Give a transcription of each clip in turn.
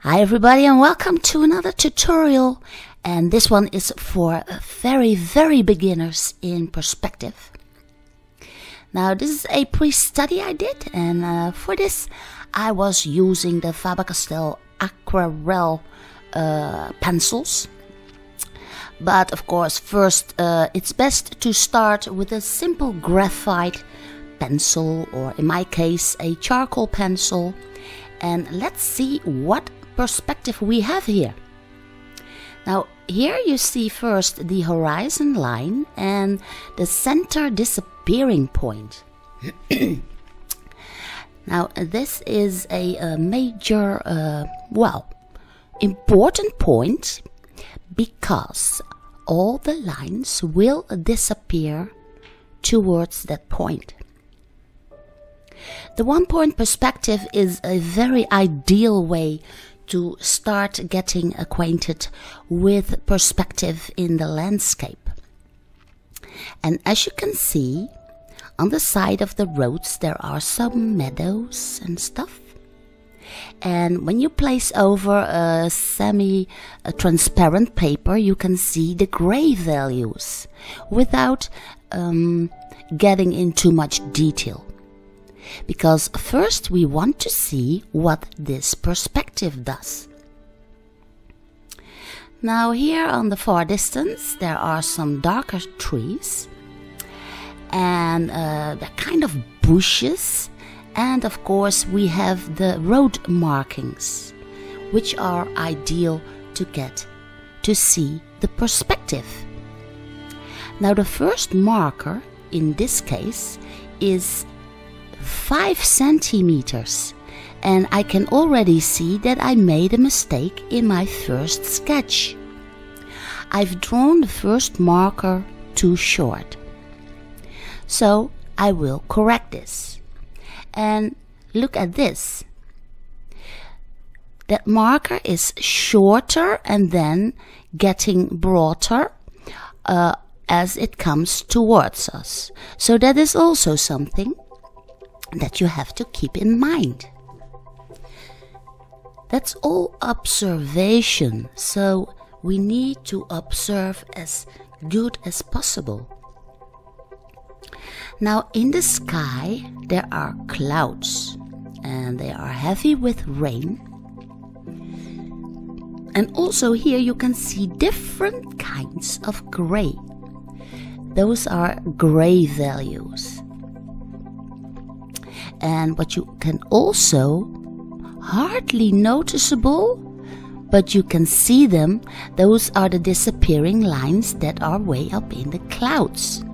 Hi everybody and welcome to another tutorial, and this one is for very beginners in perspective. Now this is a pre-study I did, and for this I was using the Faber-Castell Aquarelle pencils. But of course first it's best to start with a simple graphite pencil, or in my case a charcoal pencil, and let's see what perspective we have here. Now here you see first the horizon line and the center disappearing point. Now this is a major, important point, because all the lines will disappear towards that point. The one-point perspective is a very ideal way to start getting acquainted with perspective in the landscape. And as you can see, on the side of the roads there are some meadows and stuff. And when you place over a semi-transparent paper, you can see the gray values without getting into much detail. Because first we want to see what this perspective does. Now here on the far distance there are some darker trees, and they're kind of bushes, and of course we have the road markings, which are ideal to get to see the perspective. Now the first marker in this case is 5 centimeters, and I can already see that I made a mistake in my first sketch. I've drawn the first marker too short, so I will correct this. And look at this, that marker is shorter and then getting broader as it comes towards us, so that is also something that you have to keep in mind. That's all observation, so we need to observe as good as possible. Now in the sky there are clouds, and they are heavy with rain. And also here you can see different kinds of gray. Those are gray values. And what you can also hardly noticeable, but you can see them, those are the disappearing lines that are way up in the clouds.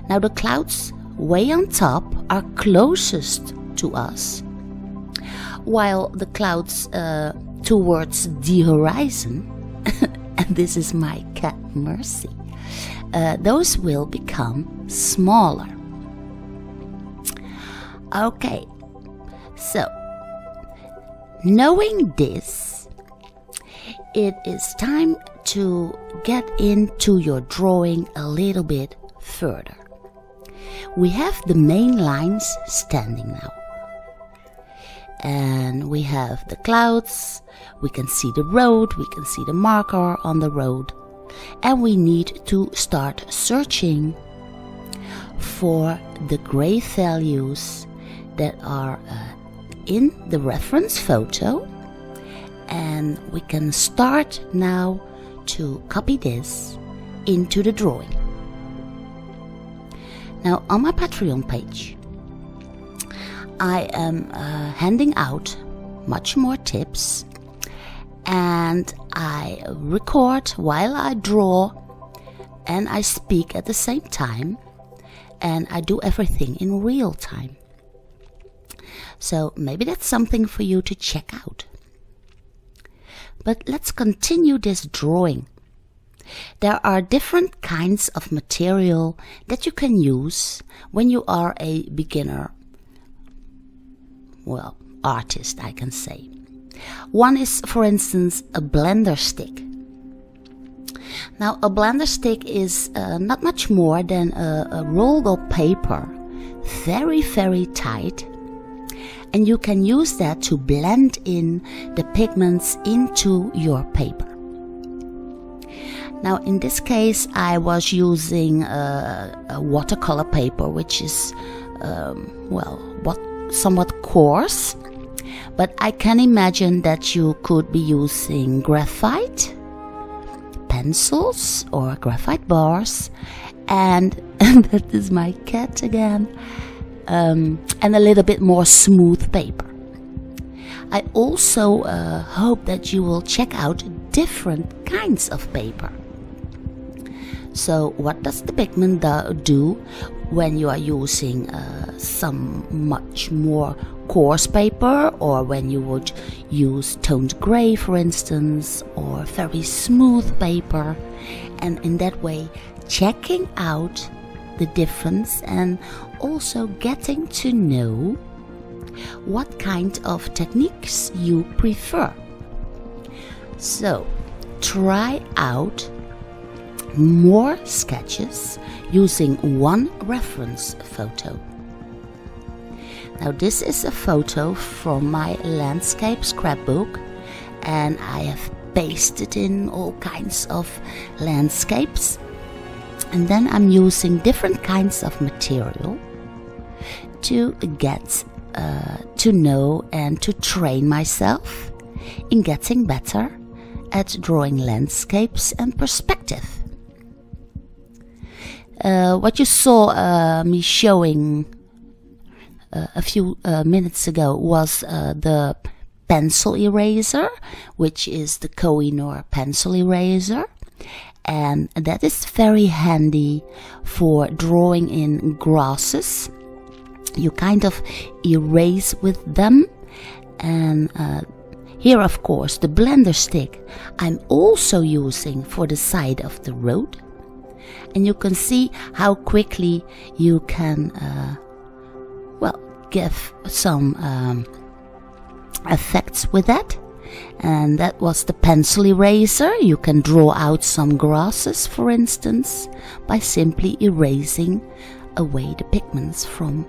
Now the clouds way on top are closest to us, while the clouds towards the horizon, and this is my cat Mercy, those will become smaller. Okay, so knowing this, it is time to get into your drawing a little bit further. We have the main lines standing now, and we have the clouds, we can see the road, we can see the marker on the road, and we need to start searching for the gray values that are in the reference photo, and we can start now to copy this into the drawing. Now on my Patreon page I am handing out much more tips, and I record while I draw and I speak at the same time, and I do everything in real time. So maybe that's something for you to check out. But let's continue this drawing. There are different kinds of material that you can use when you are a beginner, artist, I can say. One is, for instance, a blender stick. Now a blender stick is not much more than a rolled up paper, very tight, and you can use that to blend in the pigments into your paper. Now in this case I was using a watercolor paper, which is somewhat coarse, but I can imagine that you could be using graphite pencils or graphite bars, and that is my cat again, and a little bit more smooth paper. I also hope that you will check out different kinds of paper. So what does the pigment do when you are using some much more coarse paper, or when you would use toned gray, for instance, or very smooth paper, and in that way checking out the difference and also getting to know what kind of techniques you prefer. So try out more sketches using one reference photo. Now this is a photo from my landscape scrapbook, and I have pasted in all kinds of landscapes, and then I'm using different kinds of material to get to know and to train myself in getting better at drawing landscapes and perspective. What you saw me showing a few minutes ago was the pencil eraser, which is the Koh-i-Noor pencil eraser, and that is very handy for drawing in grasses. You kind of erase with them, and here of course the blender stick I'm also using for the side of the road, and you can see how quickly you can give some effects with that. And that was the pencil eraser. You can draw out some grasses, for instance, by simply erasing away the pigments from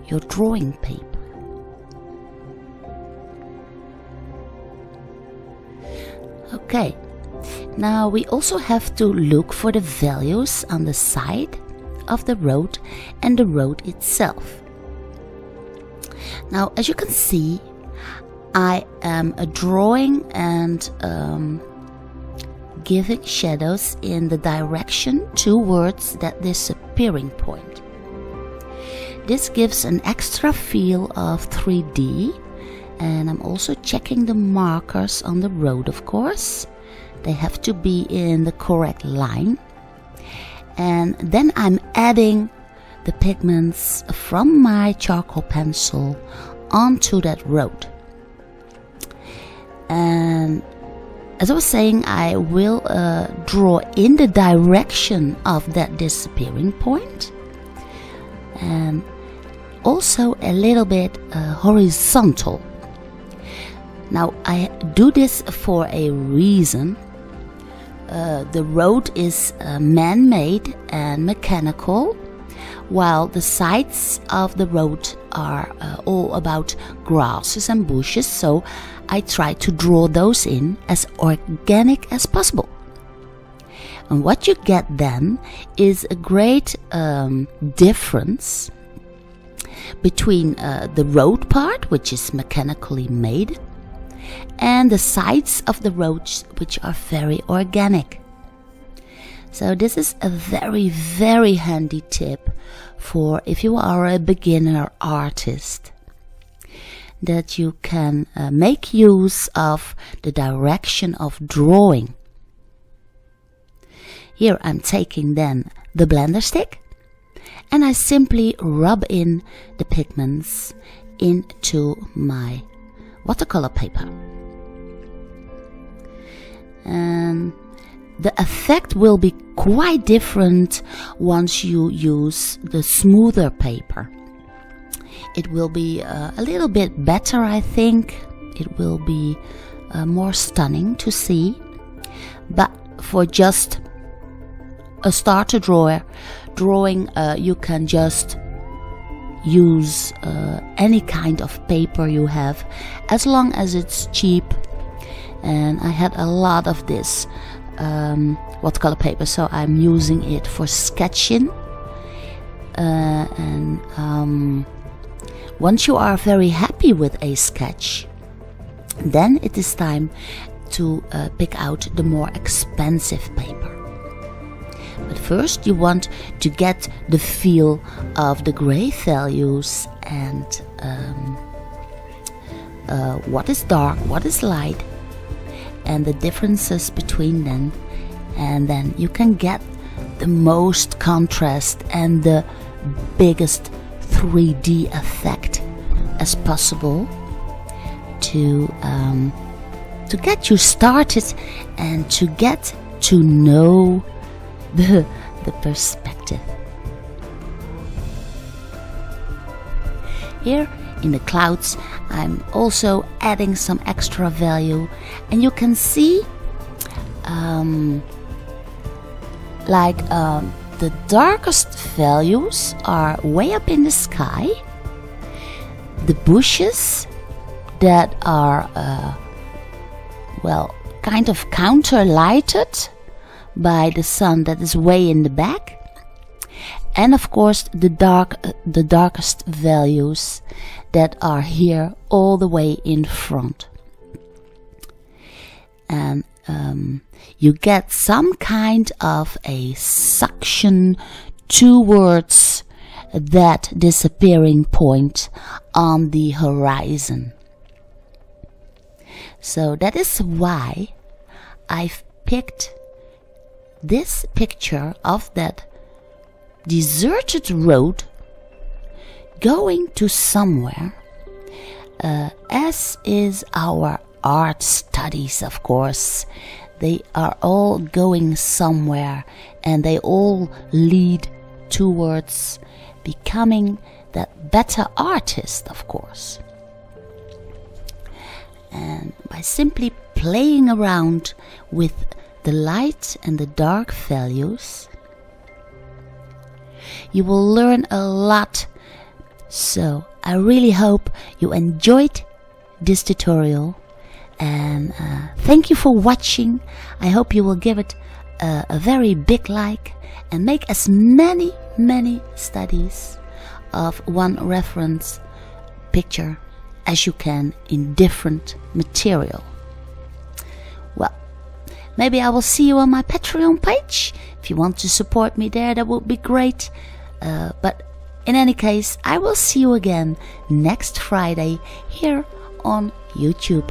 your drawing paper. Okay, now we also have to look for the values on the side of the road and the road itself. Now, as you can see, I am drawing and giving shadows in the direction towards that disappearing point. This gives an extra feel of 3D, and I'm also checking the markers on the road, of course. They have to be in the correct line. And then I'm adding the pigments from my charcoal pencil onto that road. And as I was saying, I will draw in the direction of that disappearing point, and also a little bit horizontal. Now I do this for a reason. The road is man-made and mechanical, while the sides of the road are all about grasses and bushes, so I try to draw those in as organic as possible. And what you get then is a great difference between the road part, which is mechanically made, and the sides of the roads, which are very organic. So this is a very, very handy tip for if you are a beginner artist, that you can make use of the direction of drawing. Here I'm taking then the blender stick, and I simply rub in the pigments into my watercolor paper. And the effect will be quite different once you use the smoother paper. It will be a little bit better, I think. It will be more stunning to see. But for just a starter drawing, you can just use any kind of paper you have, as long as it's cheap. And I had a lot of this watercolor paper, so I'm using it for sketching. Once you are very happy with a sketch, then it is time to pick out the more expensive paper. But first you want to get the feel of the gray values and what is dark, what is light, and the differences between them. And then you can get the most contrast and the biggest 3D effect as possible to get you started and to get to know the perspective. Here in the clouds I'm also adding some extra value, and you can see the darkest values are way up in the sky. The bushes that are kind of counter lighted by the sun, that is way in the back. And of course the darkest values that are here all the way in front. And you get some kind of a suction towards that disappearing point on the horizon. So that is why I've picked this picture of that deserted road going to somewhere, as is our art studies, of course. They are all going somewhere, and they all lead towards becoming that better artist, of course. And by simply playing around with the light and the dark values, you will learn a lot. So I really hope you enjoyed this tutorial, and thank you for watching. I hope you will give it a very big like and make as many studies of one reference picture as you can in different material. Well, maybe I will see you on my Patreon page. If you want to support me there, that would be great. But in any case, I will see you again next Friday here on YouTube.